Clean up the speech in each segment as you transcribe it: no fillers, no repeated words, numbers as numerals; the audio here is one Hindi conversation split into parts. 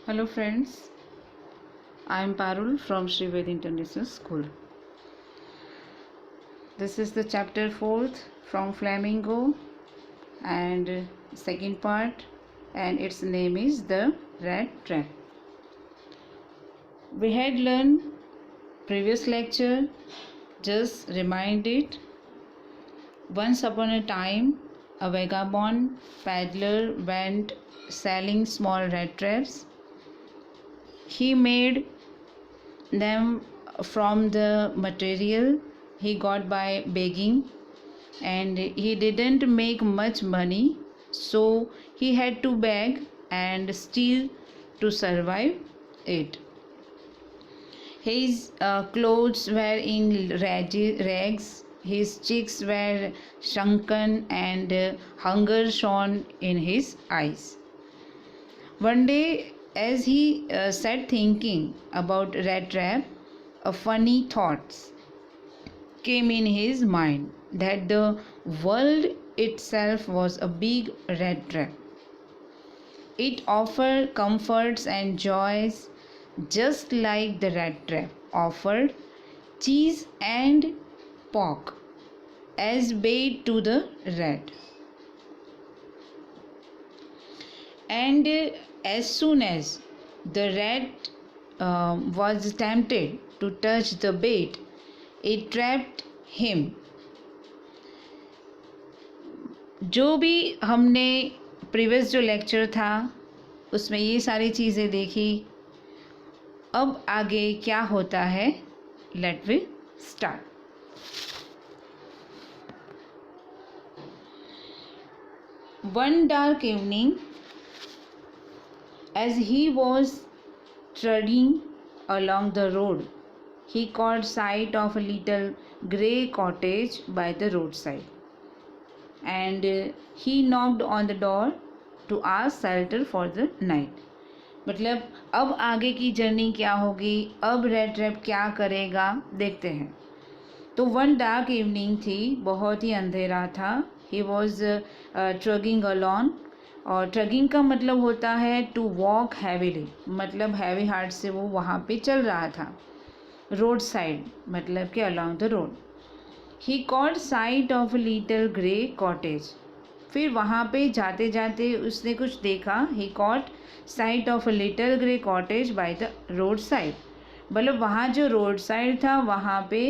Hello friends, I am Parul from Sri Ved International School. This is the chapter 4th from Flamingo and second part, and its name is the rat trap. We had learned previous lecture, just remind it. Once upon a time, a vagabond peddler went selling small rat traps. He made them from the material he got by begging, and he didn't make much money, so he had to beg and steal to survive it. His clothes were in rags, his cheeks were shrunken, and hunger shone in his eyes. One day, as he sat thinking about rat trap, a funny thought came in his mind that the world itself was a big rat trap. It offered comforts and joys just like the rat trap offered cheese and pork as bait to the rat. And as soon as the rat was tempted to touch the bait, it trapped him. जो भी हमने प्रीवियस जो लेक्चर था उसमें ये सारी चीज़ें देखी. अब आगे क्या होता है, let we start. One dark evening, as he was trudging along the road, he caught sight of a little grey cottage by the roadside, and he knocked on the door to ask shelter for the night. मतलब अब आगे की जर्नी क्या होगी, अब रेड ट्रैप क्या करेगा, देखते हैं. तो वन डार्क इवनिंग थी, बहुत ही अंधेरा था. ही वॉज ट्रगिंग अलॉन, और ट्रगिंग का मतलब होता है टू वॉक हैवीली, मतलब हैवी हार्ट से वो वहाँ पे चल रहा था. रोड साइड मतलब कि along the road. He caught sight of a little grey cottage. फिर वहाँ पे जाते जाते उसने कुछ देखा. He caught sight of a little grey cottage by the road side, मतलब वहाँ जो रोड साइड था वहाँ पे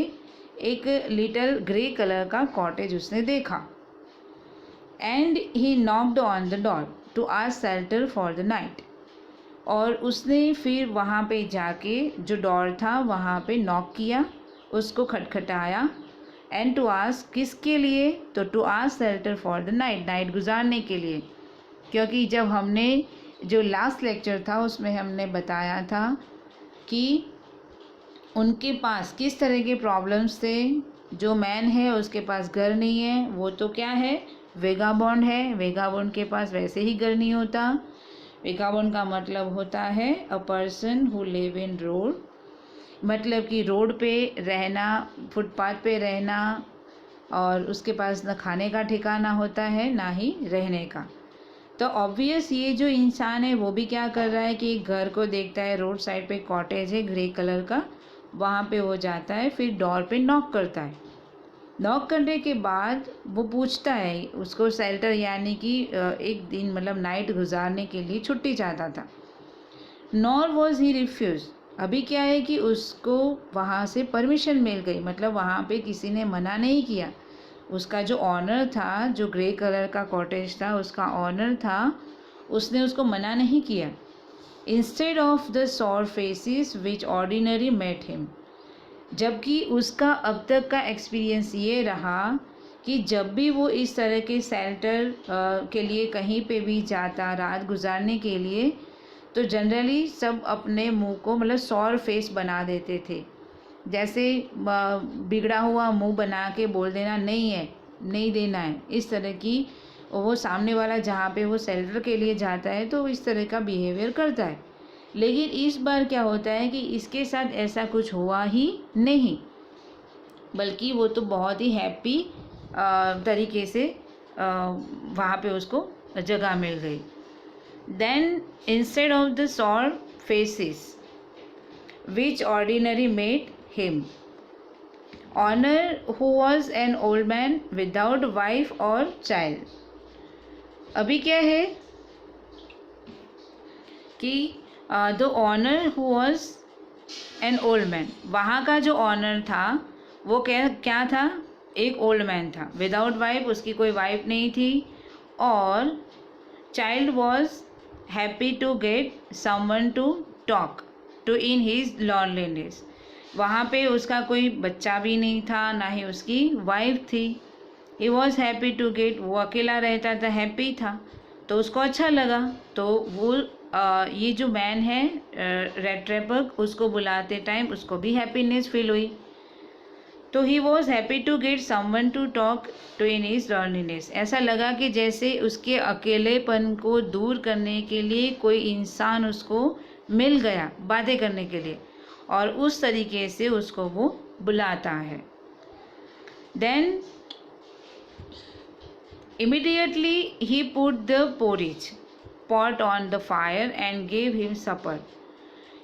एक लिटिल ग्रे कलर का कॉटेज उसने देखा. And he knocked on the door to ask shelter for the night. और उसने फिर वहाँ पे जाके जो डोर था वहाँ पे नॉक किया, उसको खटखटाया. एंड टू आस्क किसके लिए, तो to ask shelter for the night, night गुजारने के लिए. क्योंकि जब हमने जो लास्ट लेक्चर था उसमें हमने बताया था कि उनके पास किस तरह के प्रॉब्लम्स थे. जो मैन है उसके पास घर नहीं है, वो तो क्या है, वेगाबॉन्ड है. वेगाबॉन्ड के पास वैसे ही घर नहीं होता. वेगाबॉन्ड का मतलब होता है a person who live in road, मतलब कि रोड पे रहना, फुटपाथ पे रहना, और उसके पास न खाने का ठिकाना होता है ना ही रहने का. तो ऑब्वियस ये जो इंसान है वो भी क्या कर रहा है कि घर को देखता है, रोड साइड पे कॉटेज है ग्रे कलर का, वहाँ पे वो जाता है, फिर डोर पे नॉक करता है. नॉक करने के बाद वो पूछता है उसको शेल्टर, यानी कि एक दिन मतलब नाइट गुजारने के लिए छुट्टी चाहता था. Nor was he refuse. अभी क्या है कि उसको वहाँ से परमिशन मिल गई, मतलब वहाँ पे किसी ने मना नहीं किया. उसका जो ऑनर था, जो ग्रे कलर का कॉटेज था, उसका ऑनर था, उसने उसको मना नहीं किया. Instead of the sour faces which ordinary met him, जबकि उसका अब तक का एक्सपीरियंस ये रहा कि जब भी वो इस तरह के शेल्टर के लिए कहीं पे भी जाता रात गुजारने के लिए, तो जनरली सब अपने मुंह को मतलब सॉर फेस बना देते थे. जैसे बिगड़ा हुआ मुंह बना के बोल देना नहीं है, नहीं देना है, इस तरह की. वो सामने वाला जहाँ पे वो शेल्टर के लिए जाता है तो इस तरह का बिहेवियर करता है. लेकिन इस बार क्या होता है कि इसके साथ ऐसा कुछ हुआ ही नहीं, बल्कि वो तो बहुत ही हैप्पी तरीके से वहाँ पे उसको जगह मिल गई. Then instead of the sour faces which ordinary made him. Honor, who was an old man without wife or child. अभी क्या है कि the owner who was an old man, वहाँ का जो ऑनर था वो क्या था, एक ओल्ड मैन था, विदाउट वाइफ, उसकी कोई वाइफ नहीं थी, और child was happy to get someone to talk to in his loneliness. वहाँ पे उसका कोई बच्चा भी नहीं था, ना ही उसकी वाइफ थी। He was happy to get, वो अकेला रहता था, हैप्पी था, तो उसको अच्छा लगा। तो वो ये जो मैन है रेड ट्रैपर, उसको बुलाते टाइम उसको भी हैप्पीनेस फील हुई। तो he was happy to get someone to talk to in his loneliness. ऐसा लगा कि जैसे उसके अकेलेपन को दूर करने के लिए कोई इंसान उसको मिल गया बातें करने के लिए, और उस तरीके से उसको वो बुलाता है। Then immediately he put the porridge pot on the fire and gave him supper.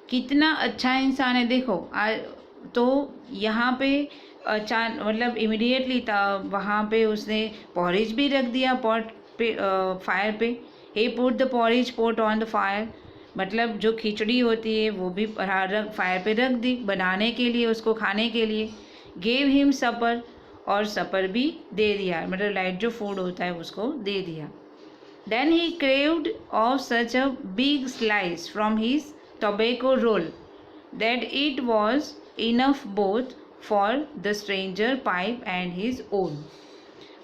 कितना अच्छा इंसान है देखो। तो यहाँ पे मतलब इमीडिएटली वहाँ पे उसने पॉरिज भी रख दिया पॉट पे, फायर पे। He put the porridge pot on the fire, मतलब जो खिचड़ी होती है वो भी फायर पे रख दी बनाने के लिए, उसको खाने के लिए। गेव हिम सपर, और सपर भी दे दिया, मतलब लाइट जो फूड होता है उसको दे दिया। Then he carved off such a big slice from his tobacco roll that it was enough both for the stranger pipe and his own.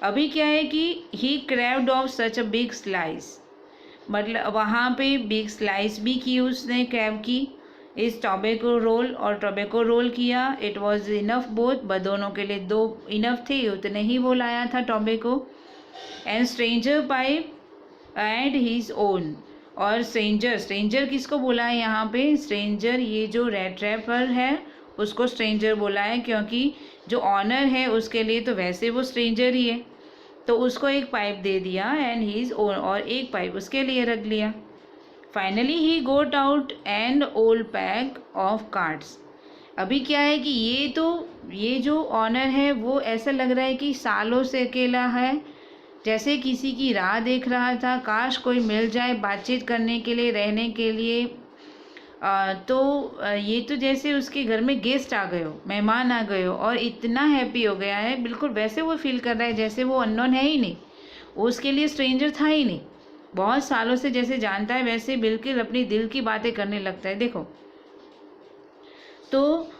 अभी क्या है कि he carved off such a big slice, मतलब वहाँ पे बिग स्लाइस भी की उसने, क्रैब की, इस टोबैको रोल, और टोबैको रोल किया। इट वॉज इनफ बोथ, दोनों के लिए दो इनफ थे, उतने ही वो लाया था tobacco. And stranger pipe and his own, और स्ट्रेंजर किसको बोला है यहाँ पे, स्ट्रेंजर ये जो रेड ट्रैपर है उसको स्ट्रेंजर बोला है, क्योंकि जो ऑनर है उसके लिए तो वैसे वो स्ट्रेंजर ही है, तो उसको एक पाइप दे दिया एंड हीज ओन, और एक पाइप उसके लिए रख लिया। Finally he got out and old pack of cards. अभी क्या है कि ये जो ऑनर है वो ऐसा लग रहा है कि सालों से अकेला है, जैसे किसी की राह देख रहा था, काश कोई मिल जाए बातचीत करने के लिए, रहने के लिए। ये तो जैसे उसके घर में गेस्ट आ गए हो, मेहमान आ गए हो, और इतना हैप्पी हो गया है, बिल्कुल वैसे वो फील कर रहा है जैसे वो अननोन है ही नहीं, उसके लिए स्ट्रेंजर था ही नहीं, बहुत सालों से जैसे जानता है, वैसे बिल्कुल अपनी दिल की बातें करने लगता है। देखो, तो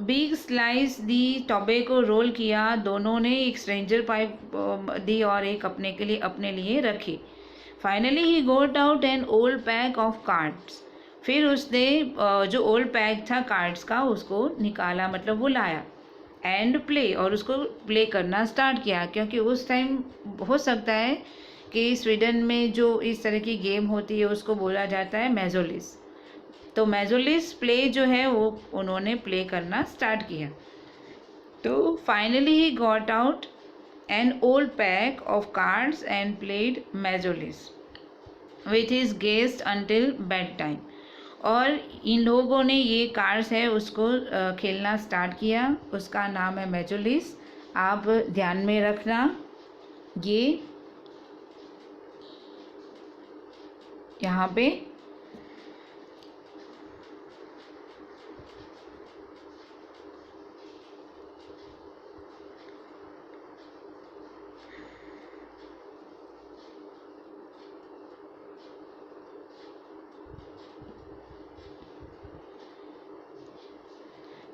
बिग स्लाइस दी टोबैको रोल किया, दोनों ने एक स्ट्रेंजर पाइप दी और एक अपने लिए रखी। Finally he got out an old pack of cards. फिर उसने जो ओल्ड पैक था कार्ड्स का उसको निकाला, मतलब वो लाया, एंड प्ले, और उसको प्ले करना स्टार्ट किया, क्योंकि उस टाइम हो सकता है कि स्वीडन में जो इस तरह की गेम होती है उसको बोला जाता है मेजोलिस। तो मेजोलिस प्ले जो है वो उन्होंने प्ले करना स्टार्ट किया। तो finally he got out an old pack of cards and played मेजोलिस with his guest until bedtime. और इन लोगों ने ये कार्ड्स है उसको खेलना स्टार्ट किया, उसका नाम है मेजोलिस। आप ध्यान में रखना, ये यहाँ पे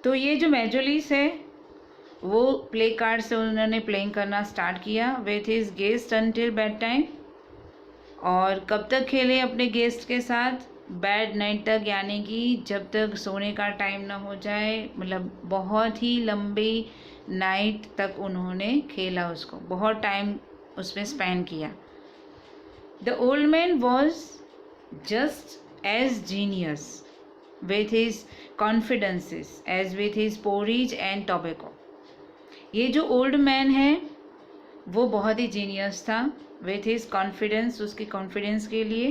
तो ये जो मेजोलिस है वो प्ले कार्ड से उन्होंने प्लेइंग करना स्टार्ट किया with his guest until bedtime. और कब तक खेले अपने गेस्ट के साथ, बेड नाइट तक, यानी कि जब तक सोने का टाइम ना हो जाए, मतलब बहुत ही लंबी नाइट तक उन्होंने खेला, उसको बहुत टाइम उसमें स्पेंड किया। The old man was just as genius with his confidences as with his porridge and tobacco। ये जो ओल्ड मैन है वो बहुत ही जीनियस था, with his confidence, उसकी कॉन्फिडेंस के लिए,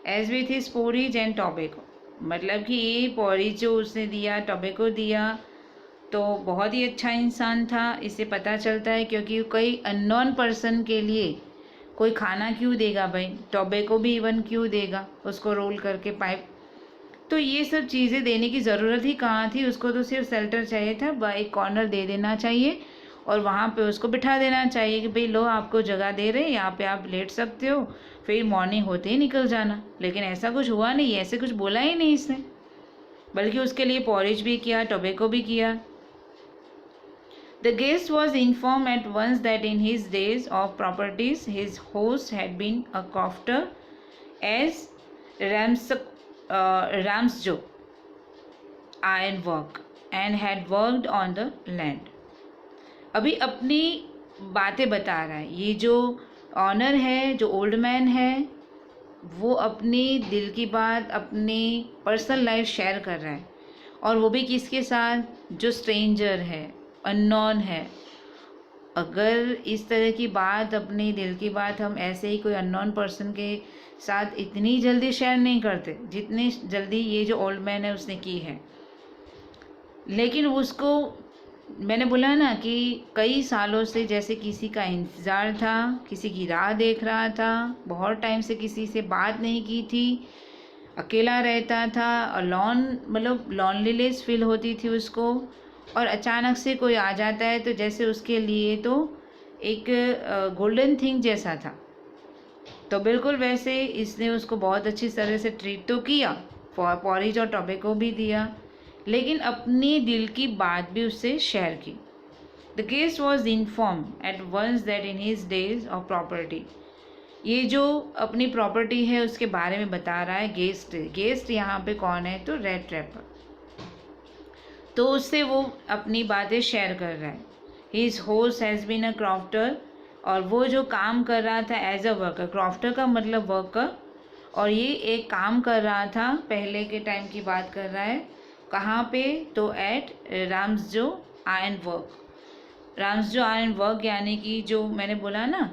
as with his porridge and tobacco, मतलब कि ये पॉरी जो उसने दिया, टोबैको दिया, तो बहुत ही अच्छा इंसान था, इससे पता चलता है। क्योंकि कोई अननोन पर्सन के लिए कोई खाना क्यों देगा भाई, टोबैको भी इवन क्यों देगा उसको रोल करके पाइप। तो ये सब चीज़ें देने की ज़रूरत ही कहाँ थी, उसको तो सिर्फ शेल्टर चाहिए था, एक कॉर्नर दे देना चाहिए और वहाँ पे उसको बिठा देना चाहिए कि भाई लो आपको जगह दे रहे हैं, यहाँ पे आप लेट सकते हो, फिर मॉर्निंग होते ही निकल जाना। लेकिन ऐसा कुछ हुआ नहीं, ऐसे कुछ बोला ही नहीं इसने, बल्कि उसके लिए पॉरेज भी किया, टोबैको भी किया। The guest was informed at once that in his days of properties his host had been a crofter as Ramsjo iron work and had worked on the land. अभी अपनी बातें बता रहा है, ये जो ऑनर है, जो ओल्ड मैन है, वो अपनी दिल की बात, अपनी पर्सनल लाइफ शेयर कर रहा है, और वो भी किसके साथ, जो स्ट्रेंजर है, अननोन है। अगर इस तरह की बात, अपनी दिल की बात हम ऐसे ही कोई अननोन पर्सन के साथ इतनी जल्दी शेयर नहीं करते जितनी जल्दी ये जो ओल्ड मैन है उसने की है। लेकिन उसको, मैंने बोला ना कि कई सालों से जैसे किसी का इंतज़ार था, किसी की राह देख रहा था, बहुत टाइम से किसी से बात नहीं की थी, अकेला रहता था, अलॉन, मतलब लॉनलीनेस फील होती थी उसको, और अचानक से कोई आ जाता है तो जैसे उसके लिए तो एक गोल्डन थिंग जैसा था। तो बिल्कुल वैसे इसने उसको बहुत अच्छी तरह से ट्रीट तो किया, पॉरेज और टोबैको भी दिया, लेकिन अपनी दिल की बात भी उससे शेयर की। The guest was inform at once that in his days of property, ये जो अपनी प्रॉपर्टी है उसके बारे में बता रहा है गेस्ट। गेस्ट यहाँ पे कौन है, तो रेड ट्रैपर। तो उससे वो अपनी बातें शेयर कर रहा है। His host has been a crafter, और वो जो काम कर रहा था एज अ वर्कर, क्राफ्टर का मतलब वर्कर, और ये एक काम कर रहा था, पहले के टाइम की बात कर रहा है। कहाँ पे, तो at Ramsjo iron work. Ramsjo iron work यानी कि जो मैंने बोला ना,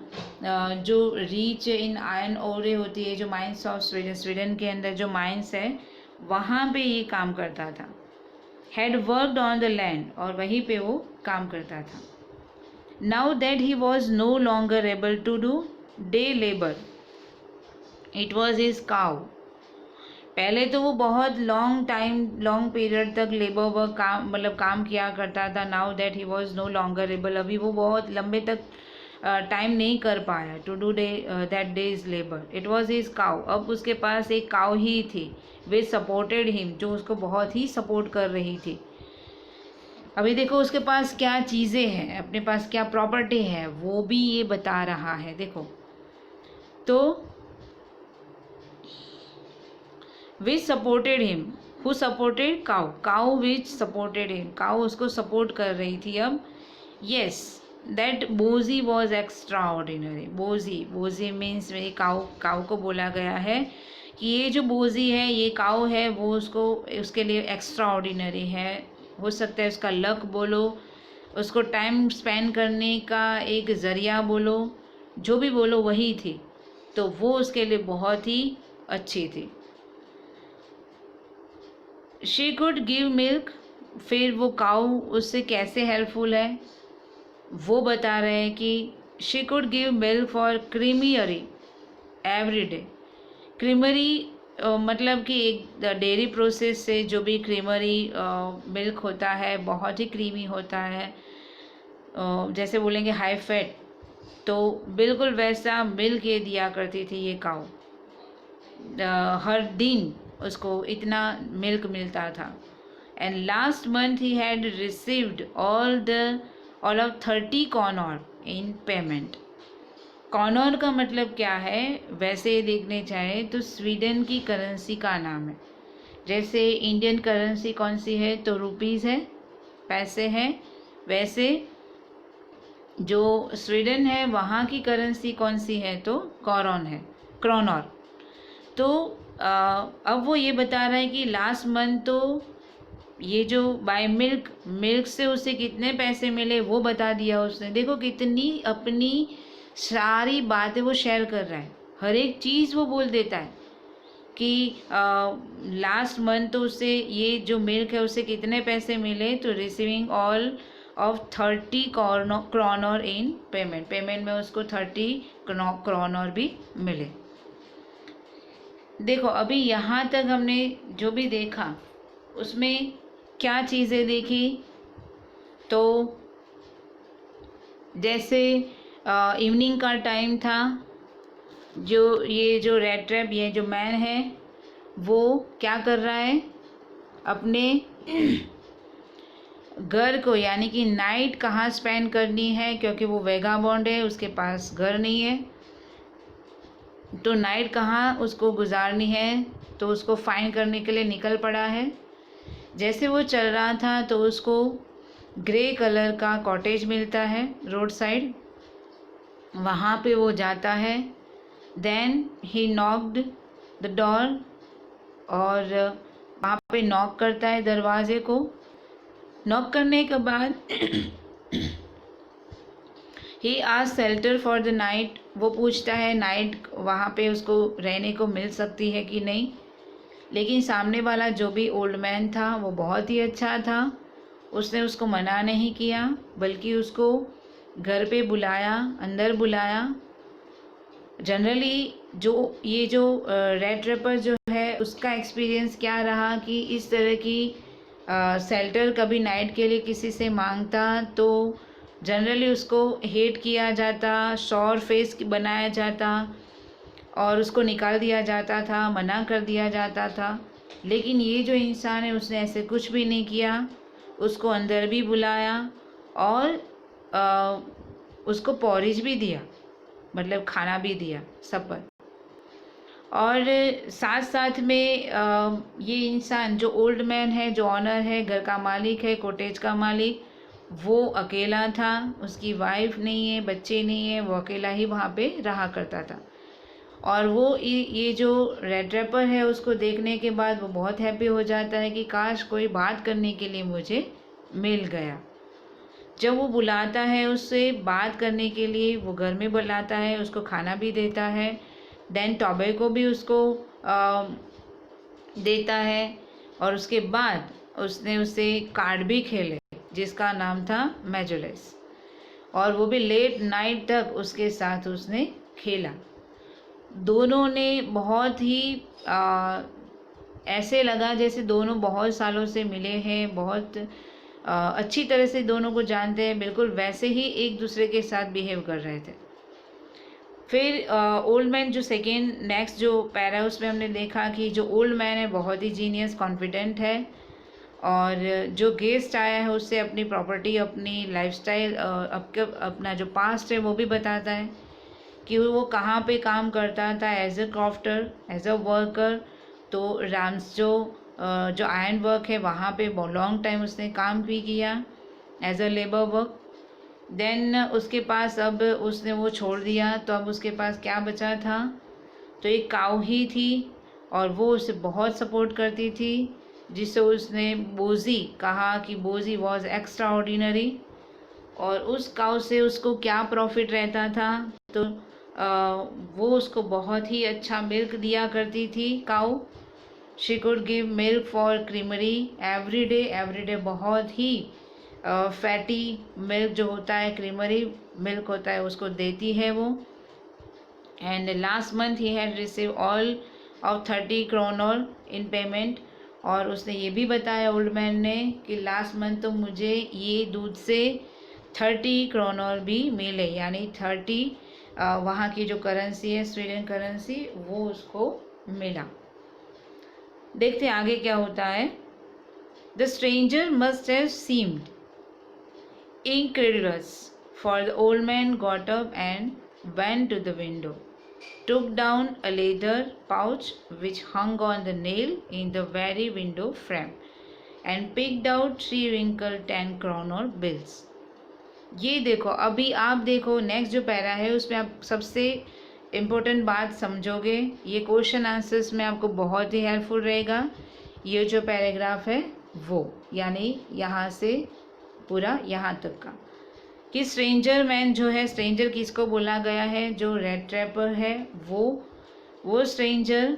जो रीच इन आयरन ओरे होती है, जो माइंस ऑफ स्वीडन, स्वीडन के अंदर जो माइंस है, वहाँ पे ये काम करता था। Had worked on the land, और वहीं पे वो काम करता था। Now that he was no longer able to do day labour, it was his cow. पहले तो वो बहुत लॉन्ग पीरियड तक लेबर वर्क काम, मतलब काम किया करता था। Now that he was no longer able, अभी वो बहुत लंबे तक टाइम नहीं कर पाया to do that day's labour. It was his cow, अब उसके पास एक काउ ही थी, विच सपोर्टेड हिम, जो उसको बहुत ही सपोर्ट कर रही थी। अभी देखो उसके पास क्या चीज़ें हैं, अपने पास क्या प्रॉपर्टी है, वो भी ये बता रहा है। देखो तो which supported him, who supported, cow, cow which supported him, cow उसको सपोर्ट कर रही थी। अब yes, that Bossy was extraordinary. Bossy, Bossy means मेरी काउ, काउ को बोला गया है कि ये जो बोजी है, ये काउ है, वो उसको, उसके लिए एक्स्ट्रा ऑर्डिनरी है। हो सकता है उसका लक बोलो, उसको टाइम स्पेंड करने का एक ज़रिया बोलो, जो भी बोलो वही थी। तो वो उसके लिए बहुत ही अच्छी थी। शी कुड गिव मिल्क, फिर वो काऊ उससे कैसे हेल्पफुल है वो बता रहे हैं कि she could give milk for creamery every day. Creamery मतलब कि एक डेयरी प्रोसेस से जो भी क्रीमरी मिल्क होता है बहुत ही क्रीमी होता है, जैसे बोलेंगे हाई फैट, तो बिल्कुल वैसा मिल्क ये दिया करती थी ये काऊ। हर दिन उसको इतना मिल्क मिलता था। And last month he had received all of 30 corner in payment. Corner का मतलब क्या है, वैसे देखने चाहे तो स्वीडन की करेंसी का नाम है। जैसे इंडियन करेंसी कौन सी है, तो रुपीज़ है, पैसे हैं। वैसे जो स्वीडन है वहाँ की करेंसी कौन सी है, तो कॉरन है, क्रोनर। तो अब वो ये बता रहा है कि लास्ट मंथ तो ये जो बाय मिल्क से उसे कितने पैसे मिले वो बता दिया उसने। देखो कितनी अपनी सारी बातें वो शेयर कर रहा है, हर एक चीज़ वो बोल देता है कि लास्ट मंथ तो उसे ये जो मिल्क है उसे कितने पैसे मिले, तो receiving all of 30 kroner in payment, payment में उसको 30 क्रोनर भी मिले। देखो अभी यहाँ तक हमने जो भी देखा उसमें क्या चीज़ें देखी, तो जैसे इवनिंग का टाइम था, जो रेड ट्रैप, ये जो मैन है वो क्या कर रहा है, अपने घर को यानी कि नाइट कहाँ स्पेंड करनी है, क्योंकि वो वेगाबॉन्ड है, उसके पास घर नहीं है, तो नाइट कहाँ उसको गुजारनी है, तो उसको फाइंड करने के लिए निकल पड़ा है। जैसे वो चल रहा था तो उसको ग्रे कलर का कॉटेज मिलता है रोड साइड, वहाँ पे वो जाता है। Then he knocked the door, और वहाँ पे नॉक करता है दरवाजे को। नॉक करने के बाद he ask shelter for the night, वो पूछता है नाइट वहाँ पे उसको रहने को मिल सकती है कि नहीं। लेकिन सामने वाला जो भी ओल्ड मैन था वो बहुत ही अच्छा था, उसने उसको मना नहीं किया, बल्कि उसको घर पे बुलाया, अंदर बुलाया। जनरली जो रेड ट्रैपर जो है उसका एक्सपीरियंस क्या रहा कि इस तरह की शेल्टर कभी नाइट के लिए किसी से मांगता तो जनरली उसको हेट किया जाता, शॉर फेस बनाया जाता और उसको निकाल दिया जाता था, मना कर दिया जाता था। लेकिन ये जो इंसान है उसने ऐसे कुछ भी नहीं किया, उसको अंदर भी बुलाया और उसको पॉरिज भी दिया, मतलब खाना भी दिया सब पर। और साथ साथ में ये इंसान जो ओल्ड मैन है, जो ऑनर है, घर का मालिक है, कॉटेज का मालिक, वो अकेला था, उसकी वाइफ नहीं है, बच्चे नहीं है, वो अकेला ही वहाँ पे रहा करता था। और वो ये जो रेड ट्रैपर है उसको देखने के बाद वो बहुत हैप्पी हो जाता है कि काश कोई बात करने के लिए मुझे मिल गया। जब वो बुलाता है उससे बात करने के लिए, वो घर में बुलाता है, उसको खाना भी देता है, देन टोबैको भी उसको देता है, और उसके बाद उसने उससे कार्ड भी खेले जिसका नाम था मेजोलेस, और वो भी लेट नाइट तक उसके साथ उसने खेला। दोनों ने बहुत ही ऐसे लगा जैसे दोनों बहुत सालों से मिले हैं, बहुत अच्छी तरह से दोनों को जानते हैं, बिल्कुल वैसे ही एक दूसरे के साथ बिहेव कर रहे थे। फिर ओल्ड मैन जो सेकेंड नेक्स्ट जो पैरा उसमें हमने देखा कि जो ओल्ड मैन है बहुत ही जीनियस कॉन्फिडेंट है, और जो गेस्ट आया है उससे अपनी प्रॉपर्टी, अपनी लाइफस्टाइल, अपना जो पास्ट है वो भी बताता है कि वो कहाँ पे काम करता था as a crafter, as a worker. तो राम्स जो आयरन वर्क है वहाँ पे बहुत लॉन्ग टाइम उसने काम भी किया as a labour work. Then उसके पास अब उसने वो छोड़ दिया, तो अब उसके पास क्या बचा था, तो एक काऊ ही थी, और वो उसे बहुत सपोर्ट करती थी, जिससे उसने बोजी कहा कि बोजी वॉज एक्स्ट्रा ऑर्डिनरी। और उस काऊ से उसको क्या प्रॉफिट रहता था, तो वो उसको बहुत ही अच्छा मिल्क दिया करती थी cow. She could give milk for creamery every day बहुत ही फैटी मिल्क जो होता है, क्रीमरी मिल्क होता है, उसको देती है वो। And last month he had receive all of 30 kroner in payment, और उसने ये भी बताया ओल्ड मैन ने कि लास्ट मंथ तो मुझे ये दूध से 30 क्रोनर भी मिले, यानी 30 वहाँ की जो करेंसी है, स्वीडन करेंसी, वो उसको मिला। देखते हैं आगे क्या होता है। The stranger must have seemed incredulous, for the old man got up and went to the window, took down a leather pouch which hung on the nail in the very window frame, and picked out 3 wrinkled 10 kroner bills. ये देखो, अभी आप देखो नेक्स्ट जो पैरा है उसमें आप सबसे इम्पोर्टेंट बात समझोगे, ये क्वेश्चन आंसर्स में आपको बहुत ही हेल्पफुल रहेगा। ये जो पैराग्राफ है वो, यानी यहाँ से पूरा यहाँ तक का, कि स्ट्रेंजर मैन जो है, स्ट्रेंजर किसको बोला गया है, जो रेड ट्रैपर है वो स्ट्रेंजर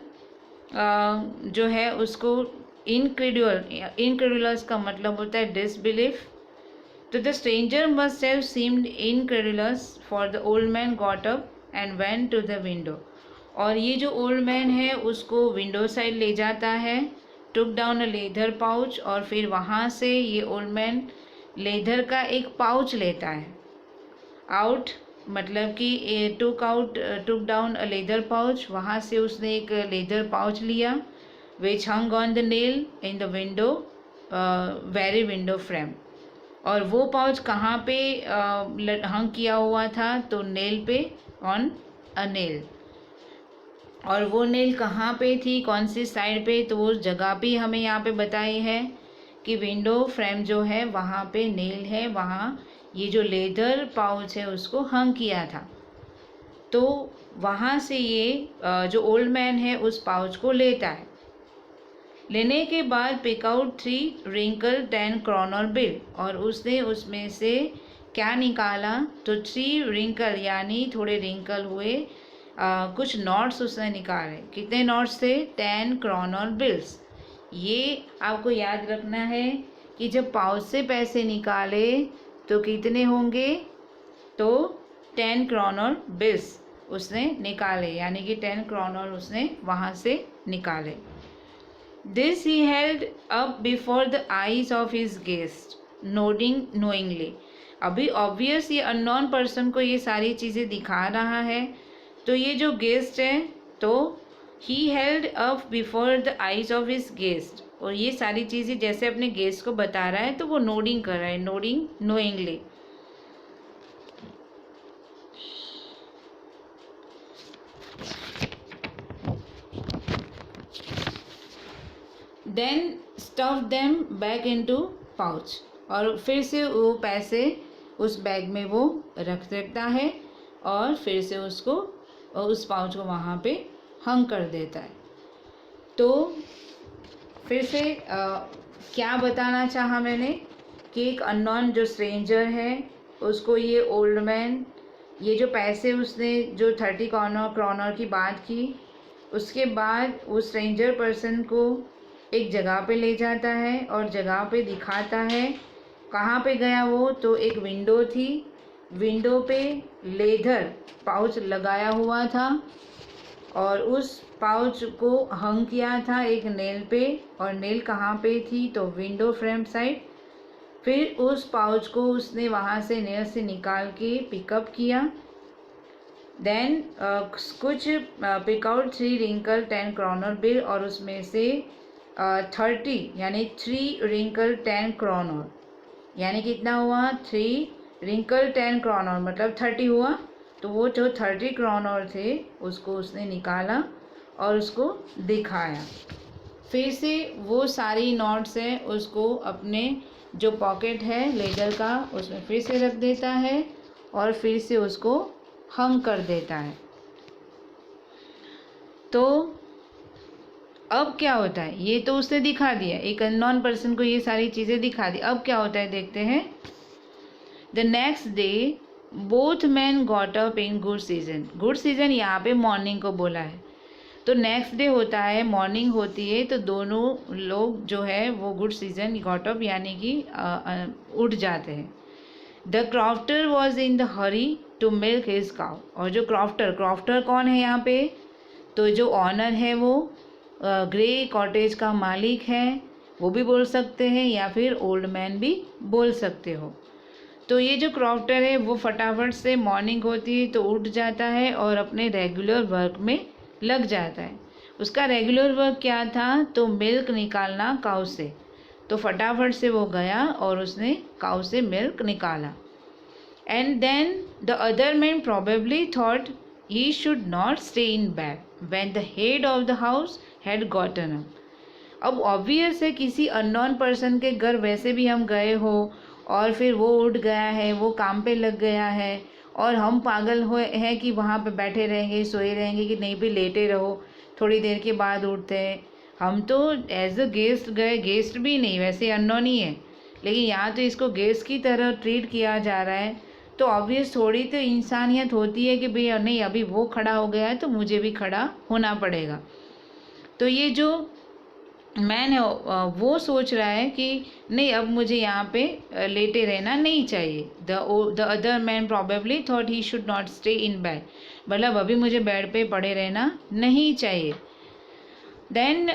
जो है उसको इनक्रेडुलस का मतलब होता है डिसबिलीफ। तो the stranger must have seemed incredulous for the old man got up and went to the window. और ये जो ओल्ड मैन है उसको विंडो साइड ले जाता है, टुक डाउन अ लेदर पाउच, और फिर वहाँ से ये ओल्ड मैन लेदर का एक पाउच लेता है। आउट मतलब कि took down a leather pouch, वहाँ से उसने एक लेदर पाउच लिया। Which hung on the nail in the window very window frame. और वो पाउच कहाँ पे हंग किया हुआ था, तो नेल पे, ऑन अ नेल। और वो नेल कहाँ पे थी, कौन सी साइड पे, तो उस जगह भी हमें यहाँ पे बताई है कि विंडो फ्रेम जो है वहाँ पे नेल है, वहाँ ये जो लेदर पाउच है उसको हंग किया था। तो वहाँ से ये जो ओल्ड मैन है उस पाउच को लेता है। लेने के बाद पिक आउट 3 रिंकल 10 क्रॉनर बिल, और उसने उसमें से क्या निकाला, तो 3 रिंकल यानी थोड़े रिंकल हुए कुछ नोट्स उसने निकाले। कितने नोट्स थे, 10 क्रॉनर बिल्स। ये आपको याद रखना है कि जब पाउच से पैसे निकाले तो कितने होंगे, तो 10 क्रॉनर बिल्स उसने निकाले, यानी कि 10 क्रॉनर उसने वहाँ से निकाले। This he held up before the eyes of his guest nodding knowingly. अभी ऑब्वियस ये अननोन पर्सन को ये सारी चीज़ें दिखा रहा है। तो ये जो गेस्ट है, तो he held up before the eyes of his guest, और ये सारी चीज़ें जैसे अपने गेस्ट को बता रहा है तो वो नोडिंग कर रहा है, nodding knowingly. Then stuff them back into pouch, और फिर से वो पैसे उस बैग में वो रख देता है और फिर से उसको उस पाउच को वहाँ पे हंग कर देता है। तो फिर से क्या बताना चाहा मैंने कि एक अननोन जो स्ट्रेंजर है उसको ये ओल्ड मैन, ये जो पैसे उसने जो 30 क्रॉनर की बात की, उसके बाद वो स्ट्रेंजर पर्सन को एक जगह पे ले जाता है और जगह पे दिखाता है। कहाँ पे गया वो, तो एक विंडो थी, विंडो पे लेदर पाउच लगाया हुआ था और उस पाउच को हंग किया था एक नेल पे, और नेल कहाँ पे थी, तो विंडो फ्रेम साइड। फिर उस पाउच को उसने वहाँ से नेल से निकाल के पिकअप किया। देन कुछ पिक आउट 3 रिंकल 10 क्रॉनर बिल, और उसमें से 30 यानी 3 रिंकल 10 क्रॉनर, यानी कितना हुआ, 3 रिंकल 10 क्रॉनर मतलब 30 हुआ। तो वो जो 30 क्रॉनर थे उसको उसने निकाला और उसको दिखाया। फिर से वो सारी नोट्स हैं उसको अपने जो पॉकेट है लेदर का उसमें फिर से रख देता है और फिर से उसको हंग कर देता है। तो अब क्या होता है, ये तो उसने दिखा दिया, एक अननोन पर्सन को ये सारी चीज़ें दिखा दी। अब क्या होता है देखते हैं। The next day both man got up in good season. Good season यहाँ पे मॉर्निंग को बोला है, तो नेक्स्ट डे होता है, मॉर्निंग होती है, तो दोनों लोग जो है वो गुड सीजन गॉट अप यानी कि उठ जाते हैं। The crofter was in the hurry to milk his cow. और जो क्रॉफ्टर कौन है यहाँ पे, तो जो ऑनर है वो ग्रे कॉटेज का मालिक है, वो भी बोल सकते हैं या फिर ओल्ड मैन भी बोल सकते हो। तो ये जो क्रॉफ्टर है वो फटाफट से मॉर्निंग होती है तो उठ जाता है और अपने रेगुलर वर्क में लग जाता है। उसका रेगुलर वर्क क्या था, तो मिल्क निकालना काऊ से। तो फटाफट से वो गया और उसने काऊ से मिल्क निकाला। And then the other man probably thought he should not stay in bed when the head of the house had gotten up. अब ऑब्वियस है किसी अननोन पर्सन के घर वैसे भी हम गए हो और फिर वो उठ गया है, वो काम पे लग गया है और हम पागल हुए हैं कि वहाँ पे बैठे रहेंगे, सोए रहेंगे कि नहीं भी लेटे रहो, थोड़ी देर के बाद उठते हैं। हम तो एज अ गेस्ट गए, गेस्ट भी नहीं, वैसे अननोन ही है, लेकिन यहाँ तो इसको गेस्ट की तरह ट्रीट किया जा रहा है। तो ऑब्वियस थोड़ी तो इंसानियत होती है कि भाई नहीं अभी वो खड़ा हो गया है तो मुझे भी खड़ा होना पड़ेगा। तो ये जो मैन है वो सोच रहा है कि नहीं, अब मुझे यहाँ पे लेटे रहना नहीं चाहिए. The other man probably thought he should not stay in bed. मतलब अभी मुझे बेड पे पड़े रहना नहीं चाहिए. Then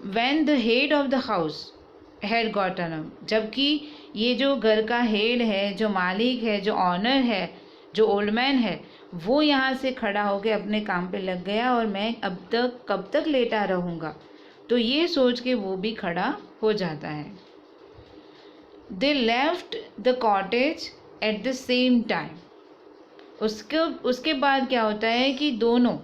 when the head of the house had gotten up, जबकि ये जो घर का हेड है, जो मालिक है, जो ऑनर है, जो ओल्ड मैन है, वो यहाँ से खड़ा होकर अपने काम पे लग गया और मैं अब तक कब तक लेटा रहूँगा. तो ये सोच के वो भी खड़ा हो जाता है. They left the cottage at the same time. उसके बाद क्या होता है कि दोनों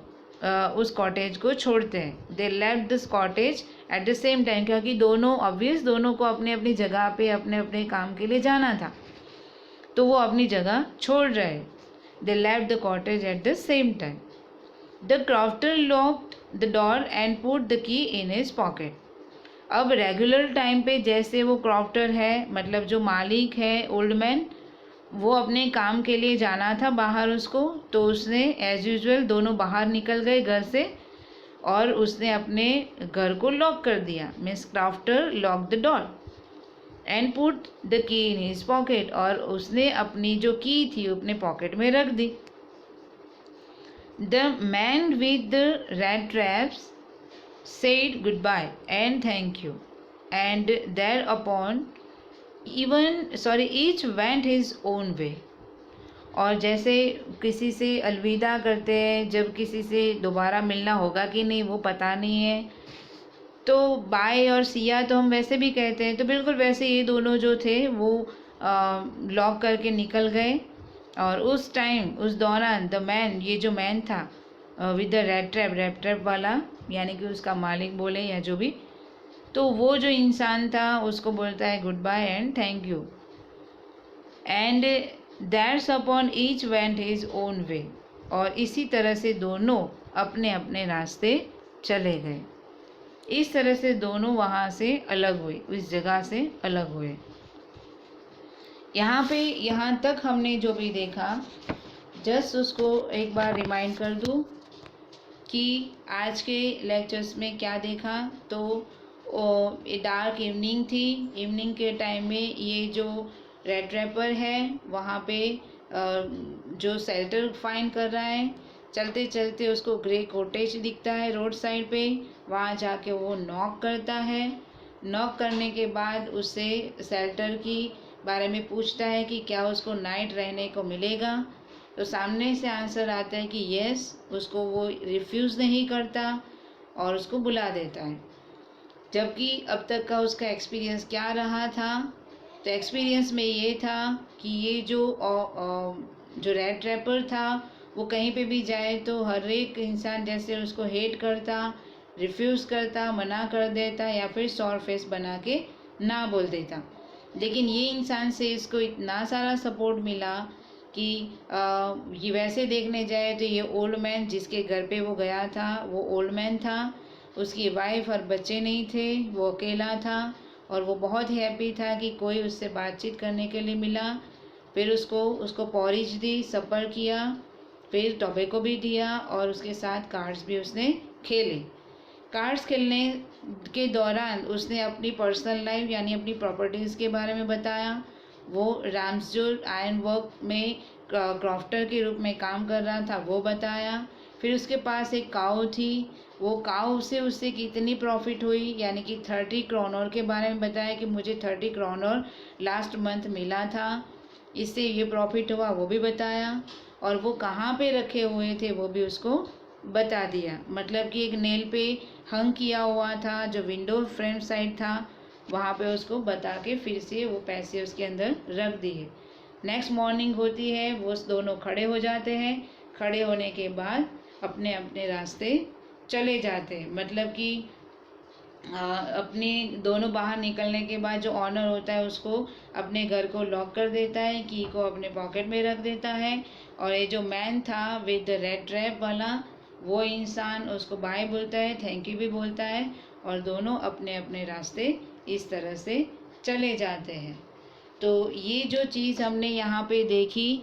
उस कॉटेज को छोड़ते हैं. They left this cottage at the same time, क्योंकि दोनों को अपने अपनी जगह पे अपने अपने काम के लिए जाना था, तो वो अपनी जगह छोड़ रहे. They left the cottage at the same time. The crofter locked the door and put the key in his pocket. अब रेगुलर टाइम पे जैसे वो क्रॉफ्टर है, मतलब जो मालिक है, ओल्ड मैन, वो अपने काम के लिए जाना था बाहर उसको, तो उसने एज यूजुअल दोनों बाहर निकल गए घर से और उसने अपने घर को लॉक कर दिया. Miss crafter lock the door and put the key in his pocket, और उसने अपनी जो की थी अपने पॉकेट में रख दी. The man with the rat traps said goodbye and thank you, and thereupon each went his own way. और जैसे किसी से अलविदा करते हैं, जब किसी से दोबारा मिलना होगा कि नहीं वो पता नहीं है, तो बाय और सिया तो हम वैसे भी कहते हैं, तो बिल्कुल वैसे ये दोनों जो थे वो लॉक करके निकल गए. और उस दौरान द मैन, ये जो मैन था विद द रेड ट्रैप वाला, यानी कि उसका मालिक बोले या जो भी, तो वो जो इंसान था उसको बोलता है goodbye and thank you. And that's upon each went his own way. और इसी तरह से दोनों अपने अपने रास्ते चले गए. इस तरह से दोनों वहाँ से अलग हुए, उस जगह से अलग हुए. यहाँ तक हमने जो भी देखा, जस्ट उसको एक बार रिमाइंड कर दूँ कि आज के लेक्चर्स में क्या देखा. तो डार्क इवनिंग थी. इवनिंग के टाइम में ये जो रेड ट्रैपर है वहाँ पे जो शेल्टर फाइंड कर रहा है, चलते चलते उसको ग्रे कॉटेज दिखता है रोड साइड पे. वहाँ जाके वो नॉक करता है. नॉक करने के बाद उससे शेल्टर की बारे में पूछता है कि क्या उसको नाइट रहने को मिलेगा. तो सामने से आंसर आता है कि यस. उसको वो रिफ्यूज़ नहीं करता और उसको बुला देता है. जबकि अब तक का उसका एक्सपीरियंस क्या रहा था, तो एक्सपीरियंस में ये था कि ये जो रेड ट्रैपर था वो कहीं पे भी जाए तो हर एक इंसान जैसे उसको हेट करता, रिफ्यूज़ करता, मना कर देता या फिर सॉर फेस बना के ना बोल देता. लेकिन ये इंसान से इसको इतना सारा सपोर्ट मिला कि ये वैसे देखने जाए तो ये ओल्ड मैन जिसके घर पे वो गया था वो ओल्ड मैन था. उसकी वाइफ और बच्चे नहीं थे, वो अकेला था और वो बहुत ही हैप्पी था कि कोई उससे बातचीत करने के लिए मिला. फिर उसको पॉरिज दी, सफ़र किया, फिर टोबैको भी दिया और उसके साथ कार्ड्स भी उसने खेले. कार्ड्स खेलने के दौरान उसने अपनी पर्सनल लाइफ यानी अपनी प्रॉपर्टीज़ के बारे में बताया. वो राम्स जो आयरन वर्क में क्राफ्टर के रूप में काम कर रहा था वो बताया. फिर उसके पास एक काऊ थी, वो काऊ से उससे कितनी प्रॉफिट हुई यानी कि 30 क्रोनर के बारे में बताया कि मुझे 30 क्रोनर लास्ट मंथ मिला था, इससे ये प्रॉफिट हुआ वो भी बताया. और वो कहाँ पे रखे हुए थे वो भी उसको बता दिया. मतलब कि एक नेल पे हंग किया हुआ था जो विंडो फ्रेम साइड था, वहाँ पे उसको बता के फिर से वो पैसे उसके अंदर रख दिए. नेक्स्ट मॉर्निंग होती है, वो दोनों खड़े हो जाते हैं. खड़े होने के बाद अपने अपने रास्ते चले जाते हैं. मतलब कि अपने दोनों बाहर निकलने के बाद जो ऑनर होता है उसको अपने घर को लॉक कर देता है, की को अपने पॉकेट में रख देता है. और ये जो मैन था विद द रेड ट्रैप वाला, वो इंसान उसको बाय बोलता है, थैंक यू भी बोलता है और दोनों अपने अपने रास्ते इस तरह से चले जाते हैं. तो ये जो चीज़ हमने यहाँ पे देखी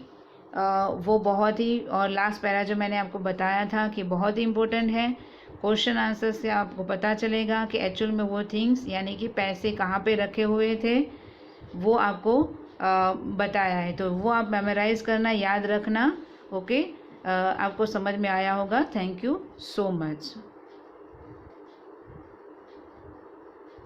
वो बहुत ही, और लास्ट पैरा जो मैंने आपको बताया था कि बहुत ही इम्पोर्टेंट है, क्वेश्चन आंसर से आपको पता चलेगा कि एक्चुअल में वो थिंग्स यानी कि पैसे कहाँ पे रखे हुए थे वो आपको बताया है। तो वो आप मेमोराइज़ करना, याद रखना। ओके, आपको समझ में आया होगा। Thank you so much.